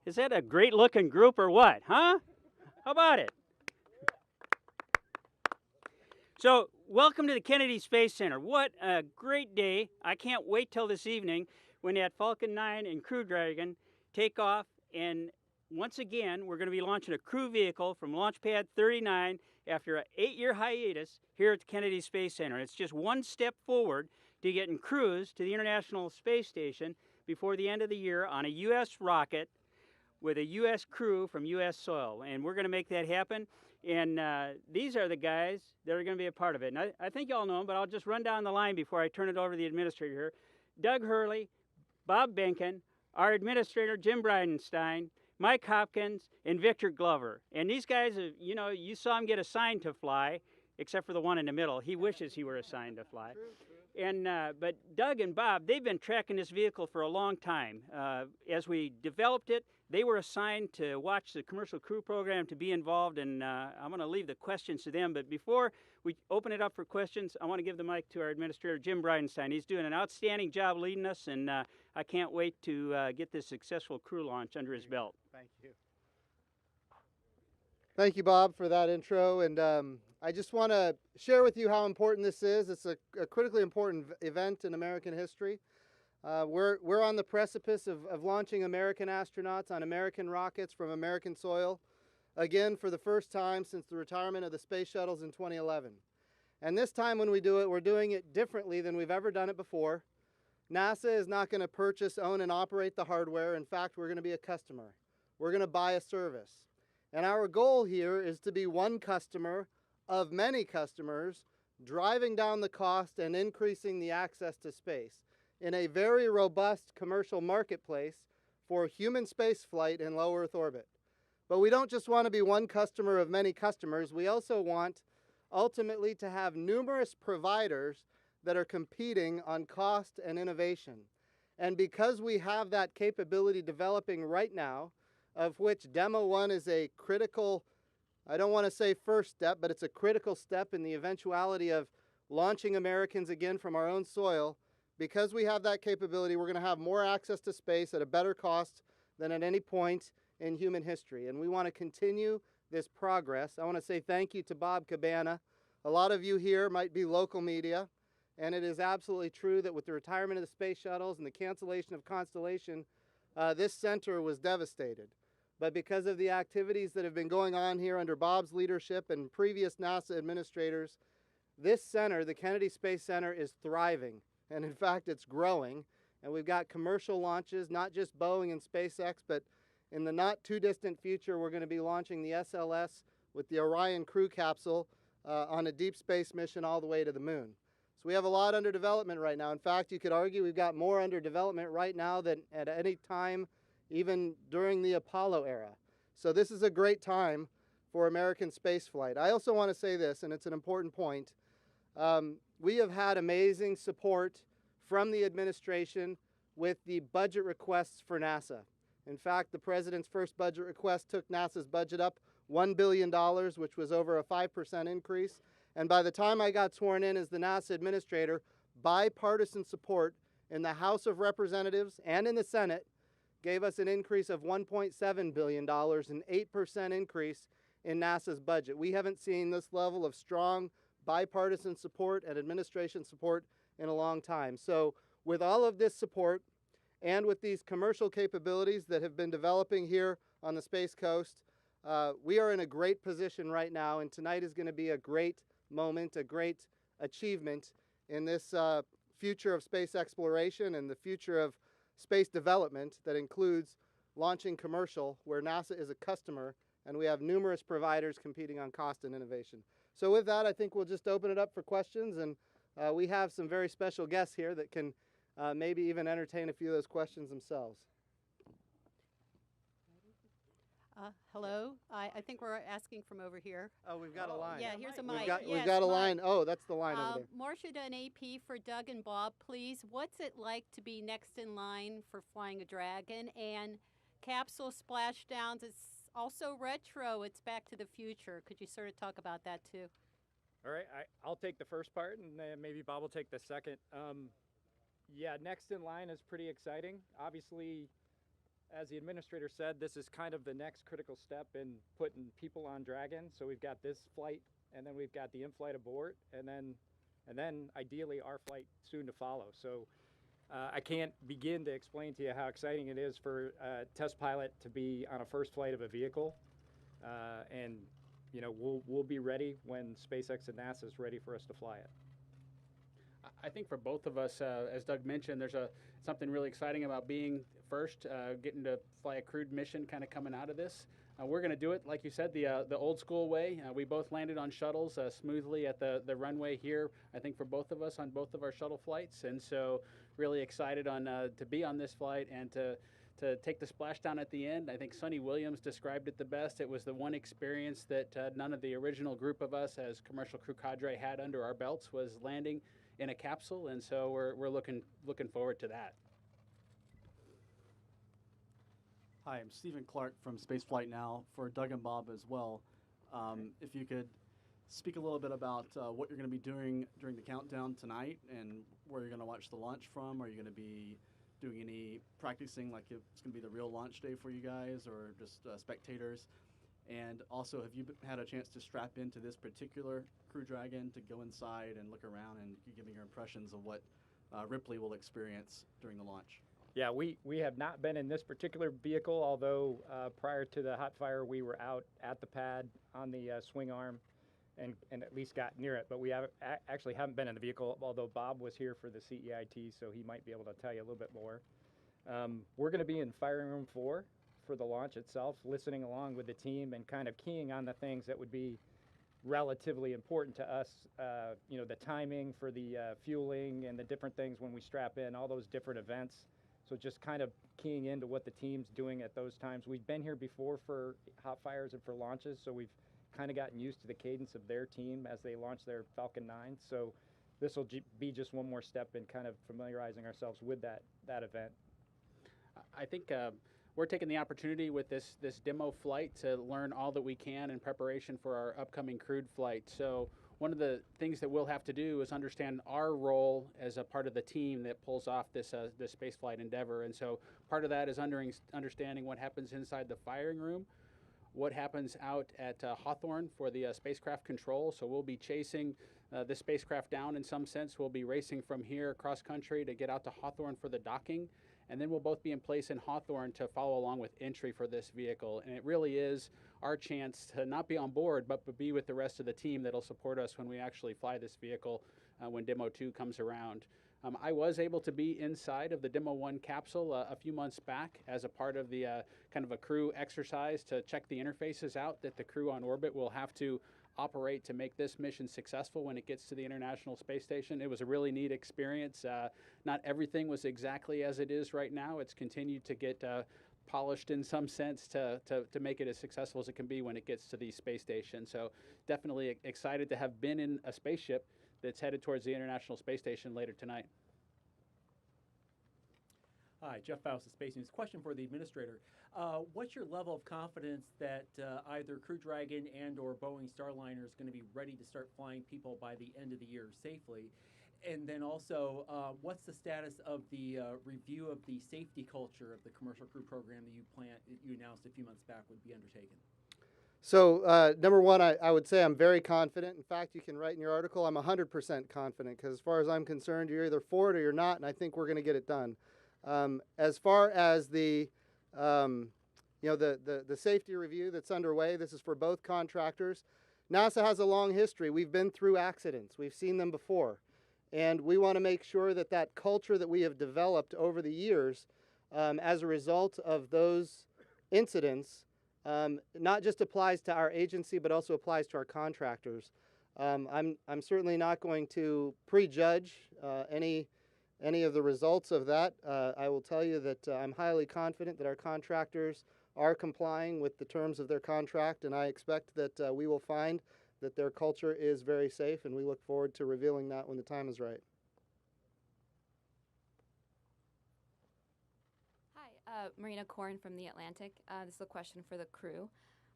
Is that a great-looking group or what, huh? How about it? So, welcome to the Kennedy Space Center. What a great day. I can't wait till this evening when that Falcon 9 and Crew Dragon take off. And once again, we're going to be launching a crew vehicle from Launch Pad 39 after an 8-year hiatus here at the Kennedy Space Center. It's just one step forward to getting crews to the International Space Station before the end of the year on a U.S. rocket with a U.S. crew from U.S. soil. And we're going to make that happen. And these are the guys that are going to be a part of it. And I think you all know them, but I'll just run down the line before I turn it over to the administrator here. Doug Hurley, Bob Benkin, our administrator Jim Bridenstine, Mike Hopkins, and Victor Glover. And these guys, you know, you saw him get assigned to fly, except for the one in the middle. He wishes he were assigned to fly. True. And but Doug and Bob, they've been tracking this vehicle for a long time. As we developed it, they were assigned to watch the commercial crew program, to be involved, and I'm going to leave the questions to them. But before we open it up for questions, I want to give the mic to our administrator, Jim Bridenstine. He's doing an outstanding job leading us, and I can't wait to get this successful crew launch under his belt. Thank you. Thank you, Bob, for that intro. And I just want to share with you how important this is. It's a critically important event in American history. We're on the precipice of launching American astronauts on American rockets from American soil, again for the first time since the retirement of the space shuttles in 2011. And this time when we do it, we're doing it differently than we've ever done it before. NASA is not going to purchase, own, and operate the hardware. In fact, we're going to be a customer. We're going to buy a service. And our goal here is to be one customer of many customers, driving down the cost and increasing the access to space in a very robust commercial marketplace for human spaceflight in low Earth orbit. But we don't just want to be one customer of many customers. We also want ultimately to have numerous providers that are competing on cost and innovation. And because we have that capability developing right now, of which Demo-1 is a critical, I don't want to say first step, but it's a critical step in the eventuality of launching Americans again from our own soil. Because we have that capability, we're going to have more access to space at a better cost than at any point in human history. And we want to continue this progress. I want to say thank you to Bob Cabana. A lot of you here might be local media, and it is absolutely true that with the retirement of the space shuttles and the cancellation of Constellation, this center was devastated. But because of the activities that have been going on here under Bob's leadership and previous NASA administrators, this center, the Kennedy Space Center, is thriving. And in fact, it's growing. And we've got commercial launches, not just Boeing and SpaceX, but in the not too distant future, we're going to be launching the SLS with the Orion crew capsule on a deep space mission all the way to the moon. So we have a lot under development right now. In fact, you could argue we've got more under development right now than at any time, even during the Apollo era. So this is a great time for American spaceflight. I also want to say this, and it's an important point. We have had amazing support from the administration with the budget requests for NASA. In fact, the President's first budget request took NASA's budget up $1 billion, which was over a 5% increase. And by the time I got sworn in as the NASA administrator, bipartisan support in the House of Representatives and in the Senate gave us an increase of $1.7 billion, an 8% increase in NASA's budget. We haven't seen this level of strong bipartisan support and administration support in a long time. So with all of this support and with these commercial capabilities that have been developing here on the Space Coast, we are in a great position right now, and tonight is going to be a great moment, a great achievement in this future of space exploration and the future of space development that includes launching commercial, where NASA is a customer and we have numerous providers competing on cost and innovation. So with that, I think we'll just open it up for questions, and we have some very special guests here that can maybe even entertain a few of those questions themselves. Hello. I think we're asking from over here. Oh, we've got a line. Yeah, here's a mic. We've got a line. Oh, that's the line over there. Marcia, an AP for Doug and Bob, please. What's it like to be next in line for flying a Dragon? And capsule splashdowns, it's also retro. It's Back to the Future. Could you sort of talk about that too? All right, I'll take the first part, and then maybe Bob will take the second. Yeah, next in line is pretty exciting. Obviously, As the administrator said, this is kind of the next critical step in putting people on Dragon. So we've got this flight, and then we've got the in-flight abort, and then ideally our flight soon to follow. So I can't begin to explain to you how exciting it is for a test pilot to be on a first flight of a vehicle, and you know we'll be ready when SpaceX and NASA is ready for us to fly it. I think for both of us, as Doug mentioned, there's something really exciting about being first, getting to fly a crewed mission kind of coming out of this. We're going to do it, like you said, the old school way. We both landed on shuttles smoothly at the runway here, I think for both of us on both of our shuttle flights. And so really excited to be on this flight and to take the splashdown at the end. I think Sonny Williams described it the best. It was the one experience that none of the original group of us as commercial crew cadre had under our belts, was landing in a capsule, and so we're looking forward to that. Hi, I'm Stephen Clark from Spaceflight Now for Doug and Bob as well. If you could speak a little bit about what you're going to be doing during the countdown tonight and where you're going to watch the launch from. Are you going to be doing any practicing, like it's going to be the real launch day for you guys, or just spectators? And also, have you had a chance to strap into this particular Crew Dragon to go inside and look around and give me your impressions of what Ripley will experience during the launch? Yeah, we have not been in this particular vehicle, although prior to the hot fire, we were out at the pad on the swing arm and at least got near it. But we actually haven't been in the vehicle, although Bob was here for the CEIT, so he might be able to tell you a little bit more. We're going to be in firing room 4 for the launch itself, listening along with the team and kind of keying on the things that would be relatively important to us, you know, the timing for the fueling and the different things when we strap in, all those different events. So just kind of keying into what the team's doing at those times. We've been here before for hot fires and for launches, so we've kind of gotten used to the cadence of their team as they launch their Falcon 9. So this will be just one more step in kind of familiarizing ourselves with that event. I think we're taking the opportunity with this demo flight to learn all that we can in preparation for our upcoming crewed flight. So one of the things that we'll have to do is understand our role as a part of the team that pulls off this spaceflight endeavor. And so part of that is understanding what happens inside the firing room, what happens out at Hawthorne for the spacecraft control. So we'll be chasing the spacecraft down in some sense. We'll be racing from here across country to get out to Hawthorne for the docking. And then we'll both be in place in Hawthorne to follow along with entry for this vehicle. And it really is our chance to not be on board, but be with the rest of the team that'll support us when we actually fly this vehicle when Demo-2 comes around. I was able to be inside of the Demo-1 capsule a few months back as a part of the kind of a crew exercise to check the interfaces out that the crew on orbit will have to operate to make this mission successful when it gets to the International Space Station. It was a really neat experience. Not everything was exactly as it is right now. It's continued to get polished in some sense to make it as successful as it can be when it gets to the space station. So definitely excited to have been in a spaceship that's headed towards the International Space Station later tonight. Hi, Jeff Faust of Space News. Question for the administrator. What's your level of confidence that either Crew Dragon and or Boeing Starliner is going to be ready to start flying people by the end of the year safely? And then also, what's the status of the review of the safety culture of the commercial crew program that you announced a few months back would be undertaken? So number one, I would say I'm very confident. In fact, you can write in your article, I'm 100% confident, because as far as I'm concerned, you're either for it or you're not, and I think we're going to get it done. As far as the safety review that's underway, this is for both contractors. NASA has a long history. We've been through accidents. We've seen them before. And we want to make sure that that culture that we have developed over the years as a result of those incidents not just applies to our agency, but also applies to our contractors. I'm certainly not going to prejudge any of the results of that. I will tell you that I'm highly confident that our contractors are complying with the terms of their contract, and I expect that we will find that their culture is very safe, and we look forward to revealing that when the time is right. Hi, Marina Korn from The Atlantic. This is a question for the crew.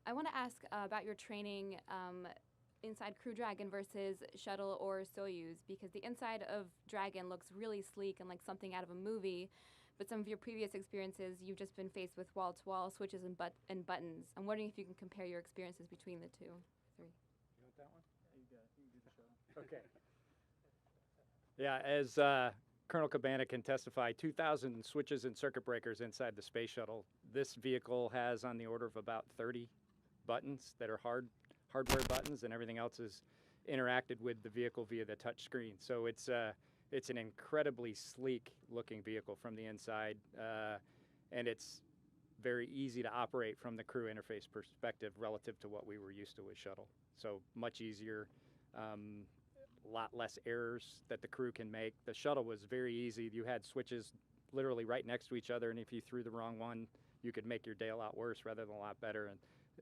I want to ask about your training inside Crew Dragon versus Shuttle or Soyuz, because the inside of Dragon looks really sleek and like something out of a movie, but some of your previous experiences, you've just been faced with wall-to-wall switches and buttons. I'm wondering if you can compare your experiences between the two. Three. You want that one? You can do the show. Okay. Yeah, as Colonel Cabana can testify, 2,000 switches and circuit breakers inside the space shuttle. This vehicle has on the order of about 30 buttons that are hardware buttons, and everything else is interacted with the vehicle via the touch screen. So it's an incredibly sleek-looking vehicle from the inside, and it's very easy to operate from the crew interface perspective relative to what we were used to with shuttle. So much easier. A lot less errors that the crew can make. The shuttle was very easy. You had switches literally right next to each other, and if you threw the wrong one, you could make your day a lot worse rather than a lot better. And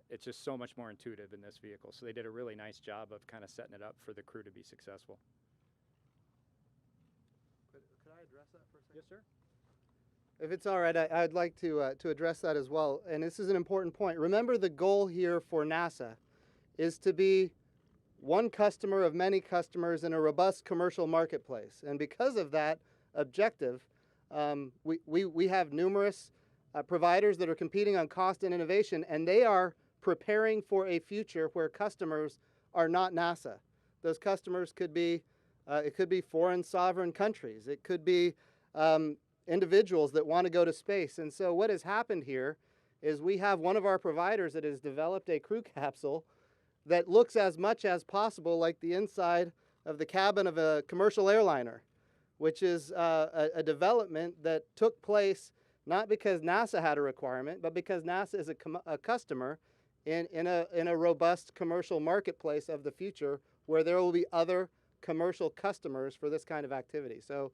it's just so much more intuitive in this vehicle. So they did a really nice job of kind of setting it up for the crew to be successful. Could I address that for a second? Yes, sir. If it's all right, I'd like to address that as well. And this is an important point. Remember, the goal here for NASA is to be one customer of many customers in a robust commercial marketplace. And because of that objective, we have numerous providers that are competing on cost and innovation, and they are preparing for a future where customers are not NASA. Those customers could be, it could be foreign sovereign countries. It could be individuals that want to go to space. And so what has happened here is we have one of our providers that has developed a crew capsule that looks as much as possible like the inside of the cabin of a commercial airliner, which is a development that took place not because NASA had a requirement, but because NASA is a customer in a robust commercial marketplace of the future where there will be other commercial customers for this kind of activity. So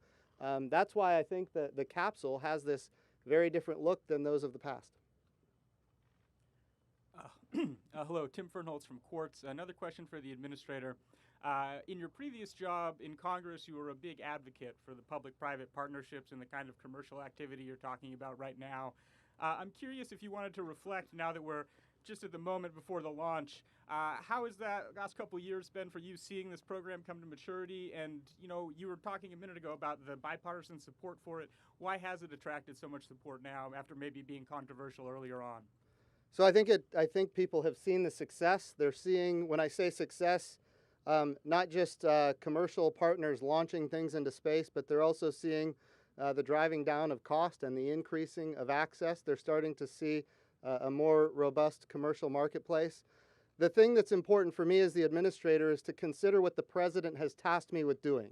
that's why I think that the capsule has this very different look than those of the past. Hello, Tim Fernholz from Quartz. Another question for the administrator. In your previous job in Congress, you were a big advocate for the public-private partnerships and the kind of commercial activity you're talking about right now. I'm curious if you wanted to reflect, now that we're just at the moment before the launch, how has that last couple of years been for you, seeing this program come to maturity? And, you know, you were talking a minute ago about the bipartisan support for it. Why has it attracted so much support now after maybe being controversial earlier on? So I think people have seen the success. They're seeing, when I say success, not just commercial partners launching things into space, but they're also seeing the driving down of cost and the increasing of access. They're starting to see a more robust commercial marketplace. The thing that's important for me as the administrator is to consider what the president has tasked me with doing.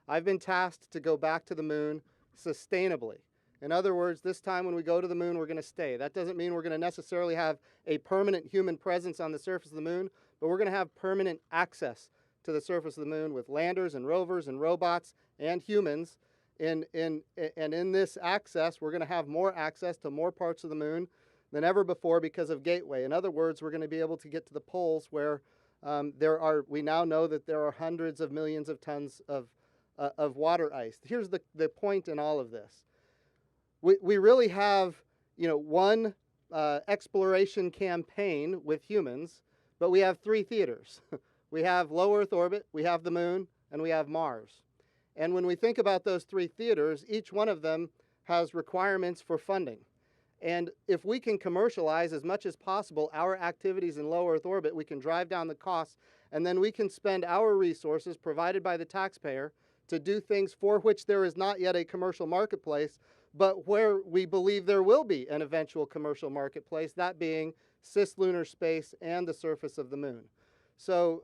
I've been tasked to go back to the moon sustainably. In other words, this time when we go to the moon, we're going to stay. That doesn't mean we're going to necessarily have a permanent human presence on the surface of the moon, but we're going to have permanent access to the surface of the moon with landers and rovers and robots and humans. And in this access, we're going to have more access to more parts of the moon than ever before because of Gateway. In other words, we're going to be able to get to the poles where we now know that there are hundreds of millions of tons of water ice. Here's the point in all of this. We really have, one exploration campaign with humans, but we have three theaters. We have low Earth orbit, we have the moon, and we have Mars. And when we think about those three theaters, each one of them has requirements for funding. And if we can commercialize as much as possible our activities in low Earth orbit, we can drive down the costs, and then we can spend our resources provided by the taxpayer to do things for which there is not yet a commercial marketplace, but where we believe there will be an eventual commercial marketplace, that being cislunar space and the surface of the moon. So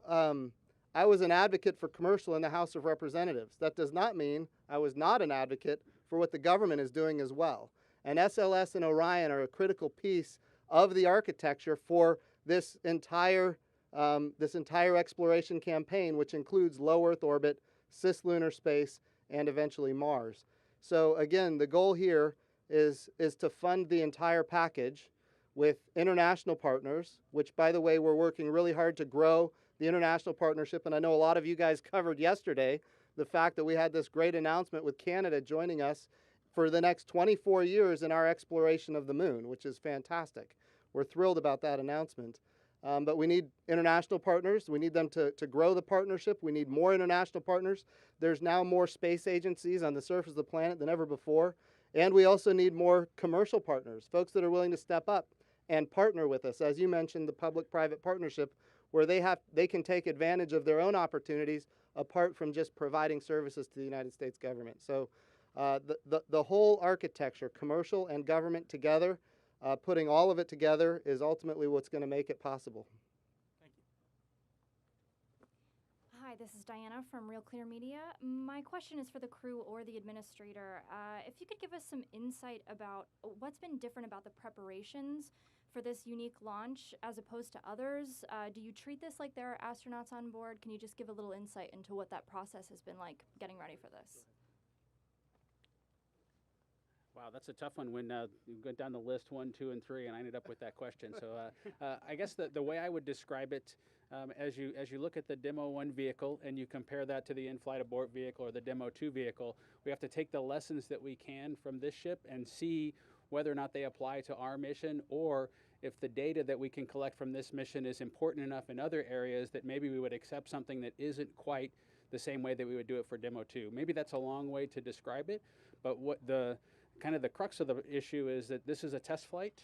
I was an advocate for commercial in the House of Representatives. That does not mean I was not an advocate for what the government is doing as well. And SLS and Orion are a critical piece of the architecture for this entire exploration campaign, which includes low Earth orbit, cislunar space, and eventually Mars. So again, the goal here is to fund the entire package with international partners, which, by the way, we're working really hard to grow the international partnership. And I know a lot of you guys covered yesterday the fact that we had this great announcement with Canada joining us for the next 24 years in our exploration of the moon, which is fantastic. We're thrilled about that announcement. But we need international partners. We need them to grow the partnership. We need more international partners. There's now more space agencies on the surface of the planet than ever before. And we also need more commercial partners, folks that are willing to step up and partner with us. As you mentioned, the public-private partnership, where they can take advantage of their own opportunities apart from just providing services to the United States government. So the whole architecture, commercial and government together, putting all of it together is ultimately what's going to make it possible. Thank you. Hi, this is Diana from Real Clear Media. My question is for the crew or the administrator. If you could give us some insight about what's been different about the preparations for this unique launch as opposed to others. Do you treat this like there are astronauts on board? Can you just give a little insight into what that process has been like getting ready for this? Wow, that's a tough one when you went down the list 1, 2, and 3, and I ended up with that question. So I guess the way I would describe it, as you look at the Demo-1 vehicle and you compare that to the in-flight abort vehicle or the Demo-2 vehicle, we have to take the lessons that we can from this ship and see whether or not they apply to our mission, or if the data that we can collect from this mission is important enough in other areas that maybe we would accept something that isn't quite the same way that we would do it for Demo-2. Maybe that's a long way to describe it, but what the crux of the issue is that this is a test flight.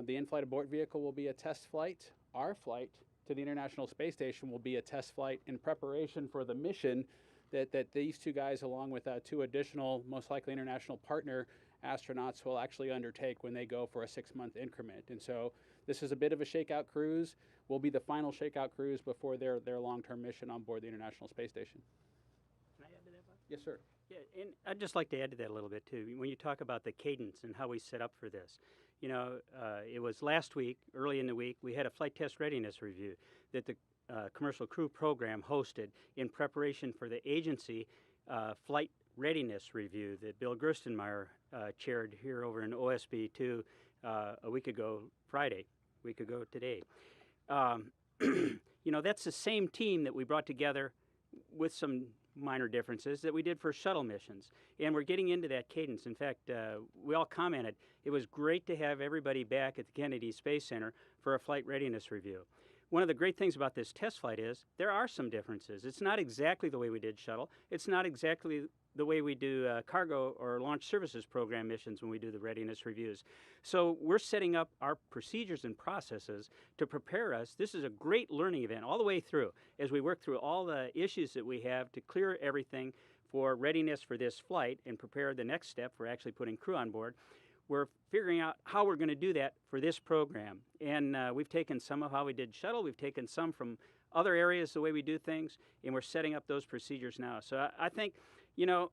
The in-flight abort vehicle will be a test flight. Our flight to the International Space Station will be a test flight in preparation for the mission that these two guys, along with 2 additional, most likely international partner astronauts, will actually undertake when they go for a 6-month increment. And so this is a bit of a shakeout cruise. Will be the final shakeout cruise before their long-term mission on board the International Space Station. Can I add to that, Bob? Yes, sir. Yeah, and I'd just like to add to that a little bit too. When you talk about the cadence and how we set up for this, you know, it was last week, early in the week, we had a flight test readiness review that the Commercial Crew Program hosted in preparation for the agency flight readiness review that Bill Gerstenmaier chaired here over in OSB 2 a week ago Friday, a week ago today. You know, that's the same team that we brought together with some minor differences that we did for shuttle missions. And we're getting into that cadence. In fact, we all commented, it was great to have everybody back at the Kennedy Space Center for a flight readiness review. One of the great things about this test flight is there are some differences. It's not exactly the way we did shuttle. It's not exactly the way we do cargo or launch services program missions when we do the readiness reviews. So we're setting up our procedures and processes to prepare us. This is a great learning event all the way through as we work through all the issues that we have to clear everything for readiness for this flight and prepare the next step for actually putting crew on board. We're figuring out how we're going to do that for this program. And we've taken some of how we did shuttle. We've taken some from other areas, the way we do things, and we're setting up those procedures now. So I think, you know,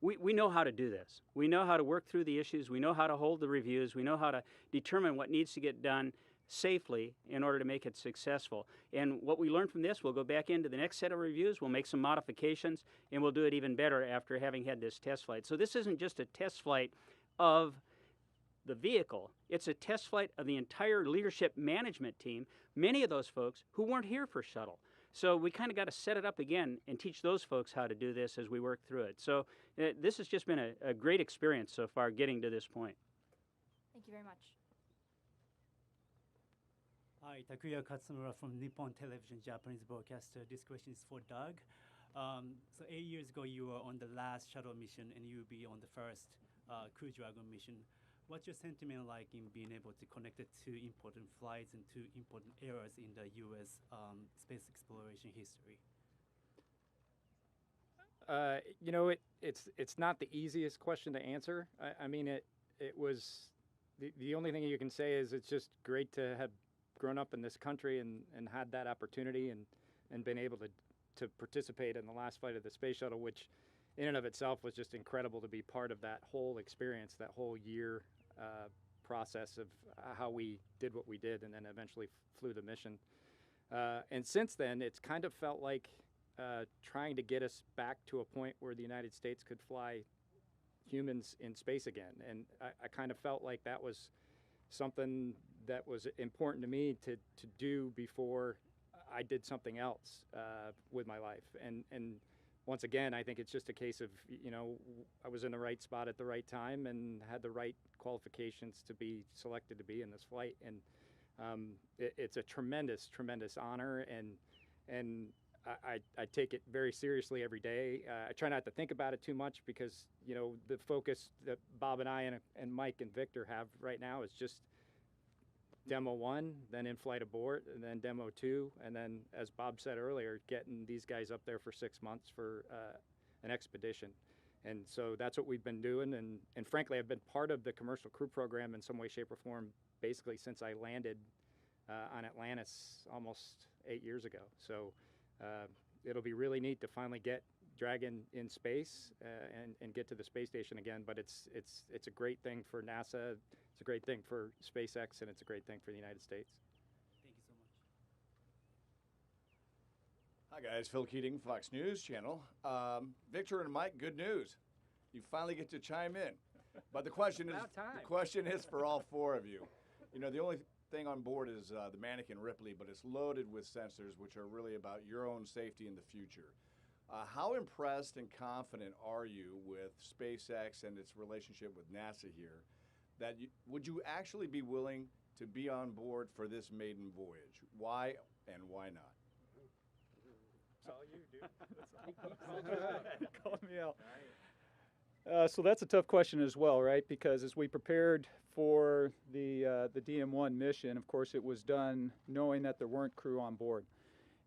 we know how to do this. We know how to work through the issues. We know how to hold the reviews. We know how to determine what needs to get done safely in order to make it successful. And what we learn from this, we'll go back into the next set of reviews, we'll make some modifications, and we'll do it even better after having had this test flight. So this isn't just a test flight of the vehicle. It's a test flight of the entire leadership management team, many of those folks who weren't here for shuttle. So we kind of got to set it up again and teach those folks how to do this as we work through it. So this has just been a great experience so far getting to this point. Thank you very much. Hi, Takuya Katsumura from Nippon Television Japanese broadcaster. This question is for Doug. So 8 years ago, you were on the last shuttle mission, and you'll be on the first Crew Dragon mission. What's your sentiment like in being able to connect it to important flights and to important eras in the U.S. Space exploration history? You know, it's not the easiest question to answer. I mean, it was the only thing you can say is it's just great to have grown up in this country and had that opportunity and been able to participate in the last flight of the space shuttle, which in and of itself was just incredible to be part of that whole experience, that whole year process of how we did what we did and then eventually flew the mission. And since then, it's kind of felt like trying to get us back to a point where the United States could fly humans in space again. And I kind of felt like that was something that was important to me to do before I did something else with my life. And once again, I think it's just a case of, you know, I was in the right spot at the right time and had the right qualifications to be selected to be in this flight. And it's a tremendous, tremendous honor. And I take it very seriously every day. I try not to think about it too much because, you know, the focus that Bob and I and Mike and Victor have right now is just Demo-1, then in-flight abort, and then Demo-2, and then, as Bob said earlier, getting these guys up there for 6 months for an expedition. And so that's what we've been doing, and frankly, I've been part of the commercial crew program in some way, shape, or form basically since I landed on Atlantis almost 8 years ago. So it'll be really neat to finally get Dragon in space and get to the space station again, but it's a great thing for NASA, it's a great thing for SpaceX, and it's a great thing for the United States. Thank you so much. Hi guys, Phil Keating, Fox News Channel. Victor and Mike, good news. You finally get to chime in. But the question is for all four of you. You know, the only thing on board is the Mannequin Ripley, but it's loaded with sensors which are really about your own safety in the future. How impressed and confident are you with SpaceX and its relationship with NASA here? Would you actually be willing to be on board for this maiden voyage? Why and why not? It's all you, dude. Call me out. So that's a tough question as well, right? Because as we prepared for the DM-1 mission, of course, it was done knowing that there weren't crew on board.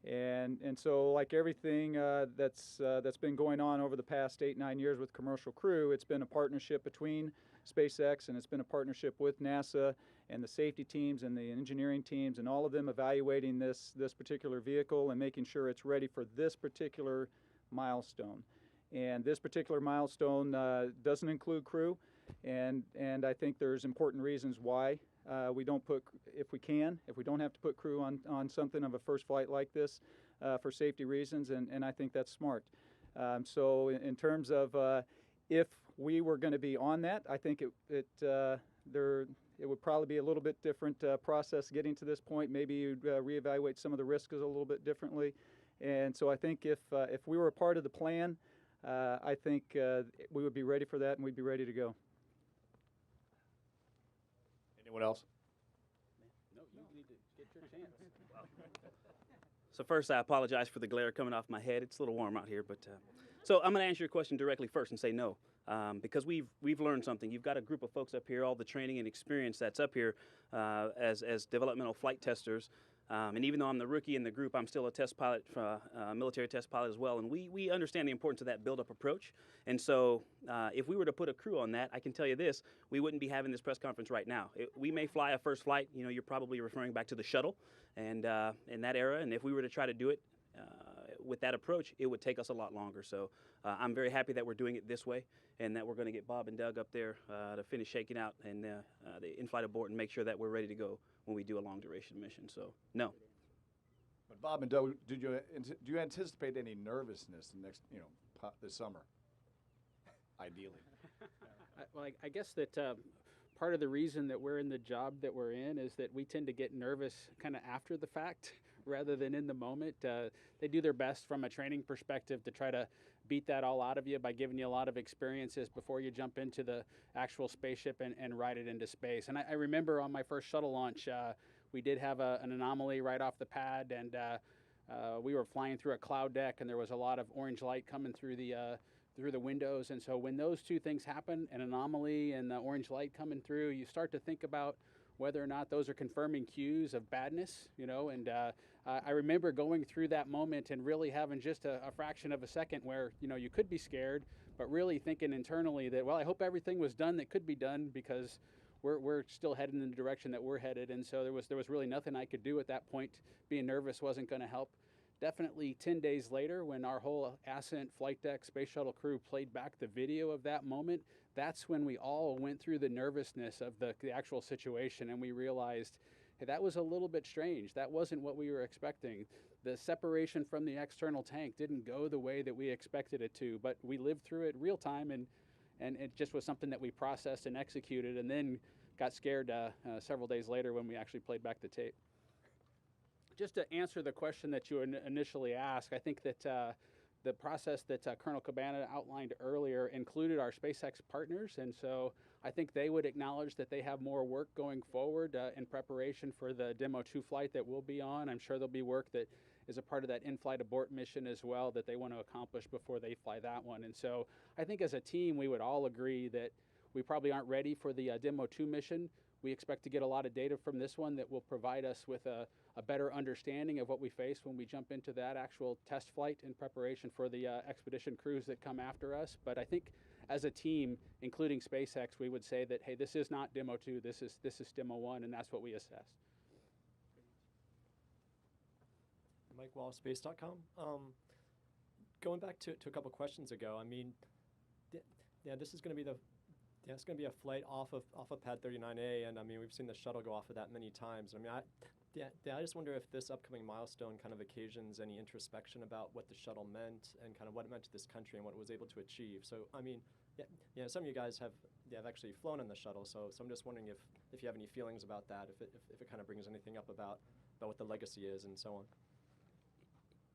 And so, like everything that's been going on over the past 8-9 years with commercial crew, it's been a partnership between SpaceX and it's been a partnership with NASA and the safety teams and the engineering teams and all of them evaluating this particular vehicle and making sure it's ready for this particular milestone. And this particular milestone doesn't include crew, and I think there's important reasons why we don't put, if we don't have to put crew on something of a first flight like this for safety reasons, and I think that's smart. So in terms of if we were going to be on that, I think it would probably be a little bit different process getting to this point. Maybe you'd reevaluate some of the risks a little bit differently. And so I think if we were a part of the plan, I think we would be ready for that and we'd be ready to go. Anyone else? No, you need to get your chance. So first, I apologize for the glare coming off my head. It's a little warm out here, but so I'm going to answer your question directly first and say no, because we've learned something. You've got a group of folks up here, all the training and experience that's up here as developmental flight testers. And even though I'm the rookie in the group, I'm still a test pilot, military test pilot as well. And we understand the importance of that build-up approach. And so if we were to put a crew on that, I can tell you this, we wouldn't be having this press conference right now. We may fly a first flight. You know, you're probably referring back to the shuttle and in that era. And if we were to try to do it with that approach, it would take us a lot longer. So I'm very happy that we're doing it this way and that we're going to get Bob and Doug up there to finish shaking out and the in-flight abort and make sure that we're ready to go when we do a long duration mission. So no. But Bob and Doug, do you anticipate any nervousness this summer? Ideally. Well, I guess that part of the reason that we're in the job that we're in is that we tend to get nervous kind of after the fact rather than in the moment. They do their best from a training perspective to try to beat that all out of you by giving you a lot of experiences before you jump into the actual spaceship and ride it into space. And I remember on my first shuttle launch, we did have an anomaly right off the pad, and we were flying through a cloud deck, and there was a lot of orange light coming through the windows. And so when those two things happen, an anomaly and the orange light coming through, you start to think about whether or not those are confirming cues of badness, you know. And I remember going through that moment and really having just a fraction of a second where, you know, you could be scared, but really thinking internally that, well, I hope everything was done that could be done because we're still heading in the direction that we're headed. And so there was really nothing I could do at that point. Being nervous wasn't going to help. Definitely 10 days later, when our whole Ascent flight deck space shuttle crew played back the video of that moment, that's when we all went through the nervousness of the actual situation, and we realized, hey, that was a little bit strange. That wasn't what we were expecting. The separation from the external tank didn't go the way that we expected it to, but we lived through it real time, and it just was something that we processed and executed, and then got scared several days later when we actually played back the tape. Just to answer the question that you initially asked, I think that the process that Colonel Cabana outlined earlier included our SpaceX partners, and so I think they would acknowledge that they have more work going forward in preparation for the Demo-2 flight that we'll be on. I'm sure there'll be work that is a part of that in-flight abort mission as well that they want to accomplish before they fly that one. And so I think as a team, we would all agree that we probably aren't ready for the Demo-2 mission. We expect to get a lot of data from this one that will provide us with a better understanding of what we face when we jump into that actual test flight in preparation for the expedition crews that come after us. But I think as a team, including SpaceX, we would say that, hey, this is not Demo-2, this is Demo-1, and that's what we assessed. Mike Wall, space.com. Going back to a couple questions ago, I mean, yeah, this is going to be it's going to be a flight off of Pad 39A, and I mean, we've seen the shuttle go off of that many times. I mean, I just wonder if this upcoming milestone kind of occasions any introspection about what the shuttle meant and kind of what it meant to this country and what it was able to achieve. So, I mean, some of you guys have actually flown in the shuttle, so I'm just wondering if you have any feelings about that, if it kind of brings anything up about what the legacy is and so on.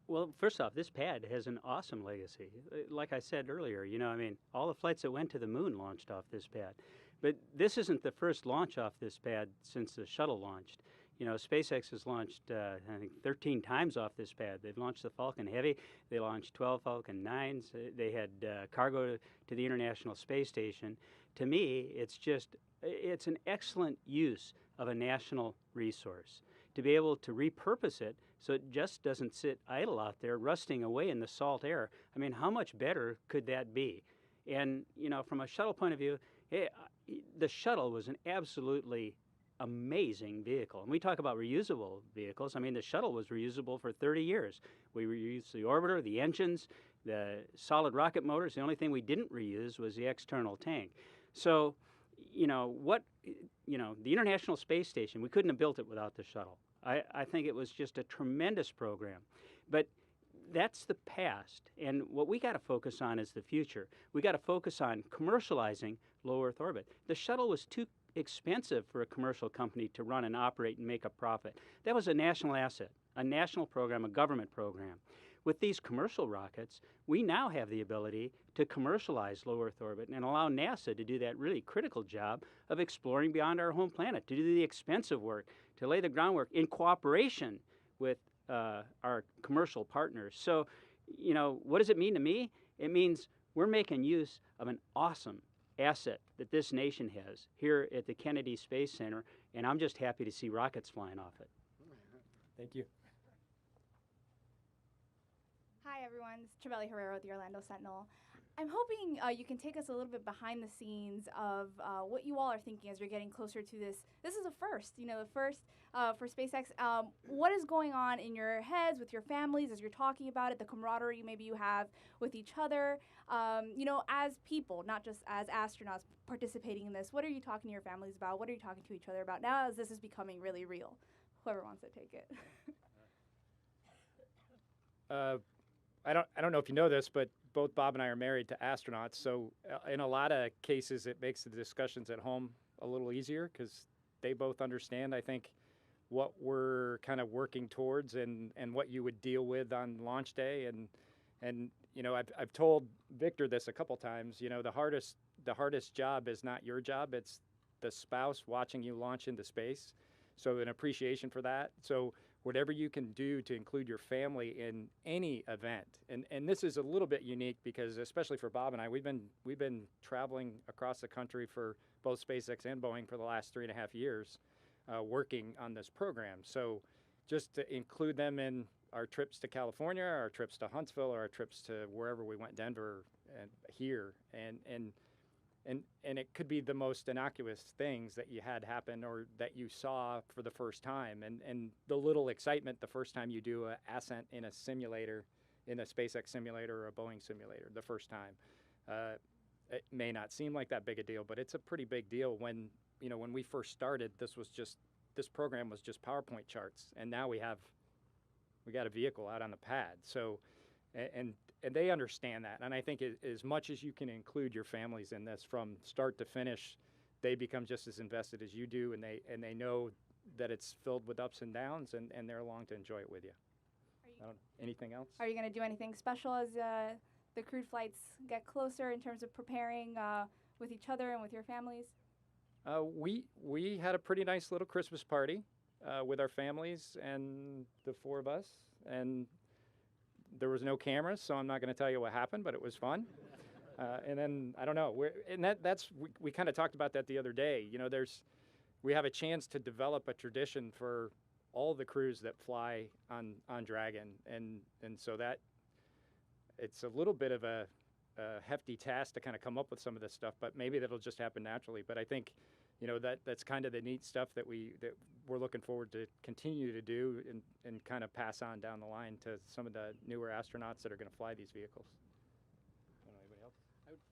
Well, first off, this pad has an awesome legacy. Like I said earlier, I mean, all the flights that went to the moon launched off this pad. But this isn't the first launch off this pad since the shuttle launched. SpaceX has launched, I think, 13 times off this pad. They've launched the Falcon Heavy. They launched 12 Falcon 9s. They had cargo to the International Space Station. To me, it's an excellent use of a national resource to be able to repurpose it so it just doesn't sit idle out there rusting away in the salt air. I mean, how much better could that be? And, from a shuttle point of view, the shuttle was an absolutely amazing vehicle. And we talk about reusable vehicles. I mean, the shuttle was reusable for 30 years. We reused the orbiter, the engines, the solid rocket motors. The only thing we didn't reuse was the external tank. So, the International Space Station, we couldn't have built it without the shuttle. I think it was just a tremendous program. But that's the past. And what we got to focus on is the future. We got to focus on commercializing low Earth orbit. The shuttle was too expensive for a commercial company to run and operate and make a profit. That was a national asset, a national program, a government program. With these commercial rockets, we now have the ability to commercialize low Earth orbit and allow NASA to do that really critical job of exploring beyond our home planet, to do the expensive work, to lay the groundwork in cooperation with our commercial partners. So, what does it mean to me? It means we're making use of an awesome asset that this nation has here at the Kennedy Space Center, and I'm just happy to see rockets flying off it. Thank you. Hi everyone, it's Chabeli Herrera with the Orlando Sentinel. I'm hoping you can take us a little bit behind the scenes of what you all are thinking as you're getting closer to this. This is a first, the first for SpaceX. What is going on in your heads with your families as you're talking about it, the camaraderie maybe you have with each other, as people, not just as astronauts participating in this. What are you talking to your families about? What are you talking to each other about now as this is becoming really real? Whoever wants to take it. I don't know if you know this, but both Bob and I are married to astronauts, so in a lot of cases it makes the discussions at home a little easier because they both understand, I think, what we're kind of working towards and what you would deal with on launch day. And I've told Victor this a couple times. The hardest job is not your job; it's the spouse watching you launch into space. So an appreciation for that. So whatever you can do to include your family in any event. And this is a little bit unique because, especially for Bob and I, we've been traveling across the country for both SpaceX and Boeing for the last 3.5 years, working on this program. So just to include them in our trips to California, our trips to Huntsville, or our trips to wherever we went, Denver and here, and it could be the most innocuous things that you had happen or that you saw for the first time, and the little excitement the first time you do an ascent in a simulator, in a SpaceX simulator or a Boeing simulator the first time. It may not seem like that big a deal, but it's a pretty big deal. When we first started, this program was just PowerPoint charts, and now we got a vehicle out on the pad. So, and they understand that. And I think as much as you can include your families in this from start to finish, they become just as invested as you do, and they know that it's filled with ups and downs, and they're along to enjoy it with you. Anything else? Are you going to do anything special as the crewed flights get closer in terms of preparing with each other and with your families? We had a pretty nice little Christmas party with our families and the four of us, and there was no cameras, so I'm not going to tell you what happened, but it was fun. And then I don't know. We kind of talked about that the other day. You know, we have a chance to develop a tradition for all the crews that fly on Dragon, and so that it's a little bit of a hefty task to kind of come up with some of this stuff, but maybe that'll just happen naturally. But I think, you know, that's kind of the neat stuff that we're looking forward to continue to do and kind of pass on down the line to some of the newer astronauts that are going to fly these vehicles. Anybody else?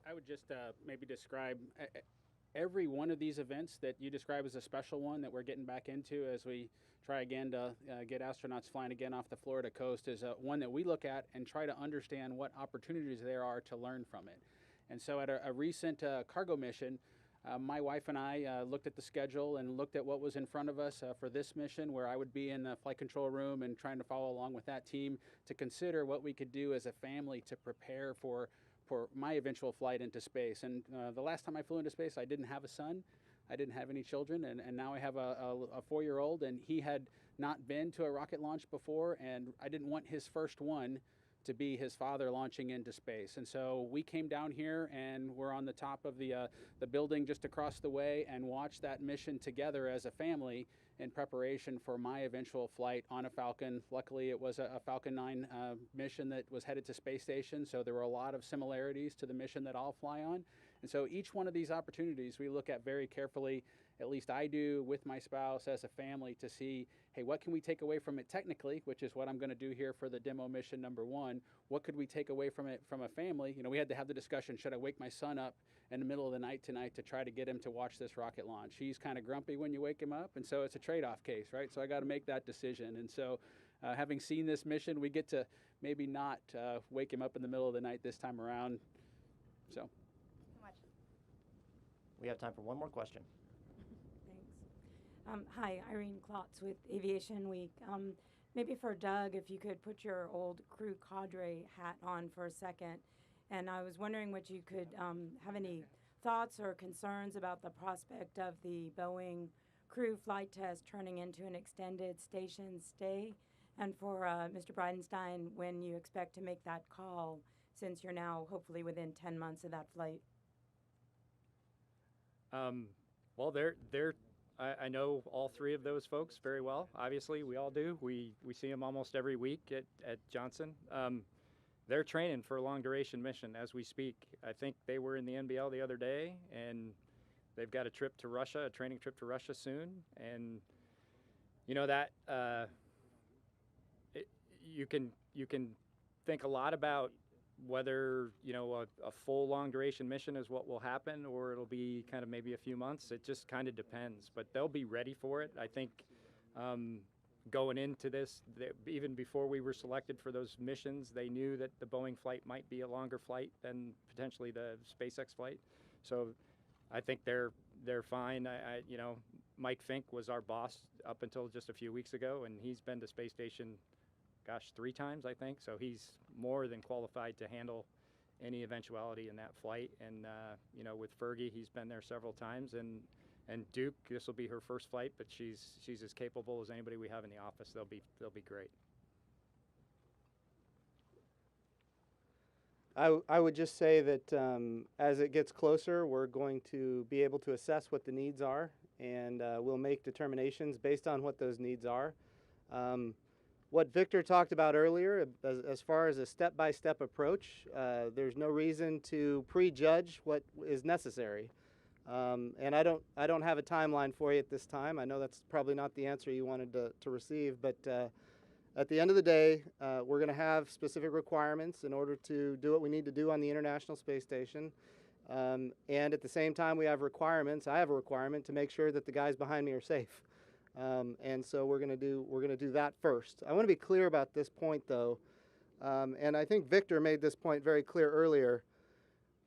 I would just maybe describe every one of these events that you describe as a special one that we're getting back into as we try again to get astronauts flying again off the Florida coast is one that we look at and try to understand what opportunities there are to learn from it. And so at a recent cargo mission, my wife and I looked at the schedule and looked at what was in front of us for this mission, where I would be in the flight control room and trying to follow along with that team to consider what we could do as a family to prepare for my eventual flight into space. And the last time I flew into space, I didn't have a son. I didn't have any children, and now I have a 4-year-old, and he had not been to a rocket launch before, and I didn't want his first one to be his father launching into space. And so we came down here, and we're on the top of the building just across the way and watched that mission together as a family in preparation for my eventual flight on a Falcon. Luckily, it was a Falcon 9 mission that was headed to space station, so there were a lot of similarities to the mission that I'll fly on. And so each one of these opportunities we look at very carefully, at least I do with my spouse as a family, to see, hey, what can we take away from it technically, which is what I'm going to do here for the demo mission number 1. What could we take away from it from a family? You know, we had to have the discussion, should I wake my son up in the middle of the night tonight to try to get him to watch this rocket launch? He's kind of grumpy when you wake him up, and so it's a trade-off case, right? So I got to make that decision. And so having seen this mission, we get to maybe not wake him up in the middle of the night this time around. So. We have time for one more question. Thanks. Hi, Irene Klotz with Aviation Week. Maybe for Doug, if you could put your old crew cadre hat on for a second. And I was wondering what you could have any thoughts or concerns about the prospect of the Boeing crew flight test turning into an extended station stay. And for Mr. Bridenstine, when you expect to make that call, since you're now hopefully within 10 months of that flight. Well, I know all 3 of those folks very well. Obviously, we all do. We see them almost every week at Johnson. They're training for a long-duration mission as we speak. I think they were in the NBL the other day, and they've got a trip to Russia, a training trip to Russia soon. And you know that you can think a lot about whether, you know, a full long-duration mission is what will happen, or it'll be kind of maybe a few months. It just kind of depends, but they'll be ready for it. I think going into this, even before we were selected for those missions, they knew that the Boeing flight might be a longer flight than potentially the SpaceX flight. So I think they're fine. You know, Mike Fink was our boss up until just a few weeks ago, and he's been to space station, gosh, 3 times, I think. So he's more than qualified to handle any eventuality in that flight. And you know, with Fergie, he's been there several times, and Duke, this will be her first flight, but she's as capable as anybody we have in the office. They'll be great. I would just say that as it gets closer, we're going to be able to assess what the needs are, and we'll make determinations based on what those needs are. What Victor talked about earlier, as far as a step-by-step approach, there's no reason to prejudge what is necessary. And I don't have a timeline for you at this time. I know that's probably not the answer you wanted to receive, but at the end of the day, we're going to have specific requirements in order to do what we need to do on the International Space Station. And at the same time, we have requirements. I have a requirement to make sure that the guys behind me are safe. And so we're going to do that first. I want to be clear about this point, though, and I think Victor made this point very clear earlier.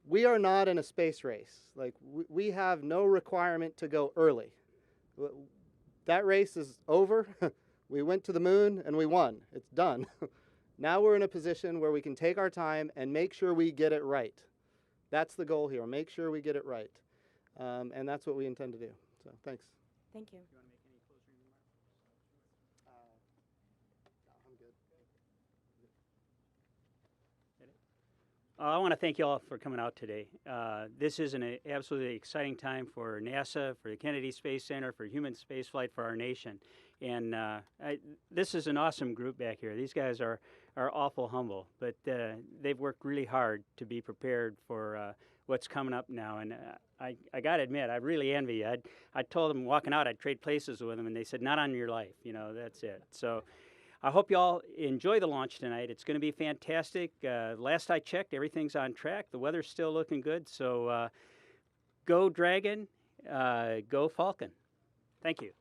We are not in a space race. Like, we have no requirement to go early. That race is over. We went to the moon and we won. It's done. Now we're in a position where we can take our time and make sure we get it right. That's the goal here. Make sure we get it right. And that's what we intend to do. So thanks. Thank you. I'm good. I want to thank you all for coming out today. This is an absolutely exciting time for NASA, for the Kennedy Space Center, for human spaceflight for our nation. And this is an awesome group back here. These guys are awful humble, but they've worked really hard to be prepared for what's coming up now. And I got to admit, I really envy you. I told them walking out I'd trade places with them, and they said, not on your life. You know, that's it. So I hope you all enjoy the launch tonight. It's going to be fantastic. Last I checked, everything's on track. The weather's still looking good. So go Dragon, go Falcon. Thank you.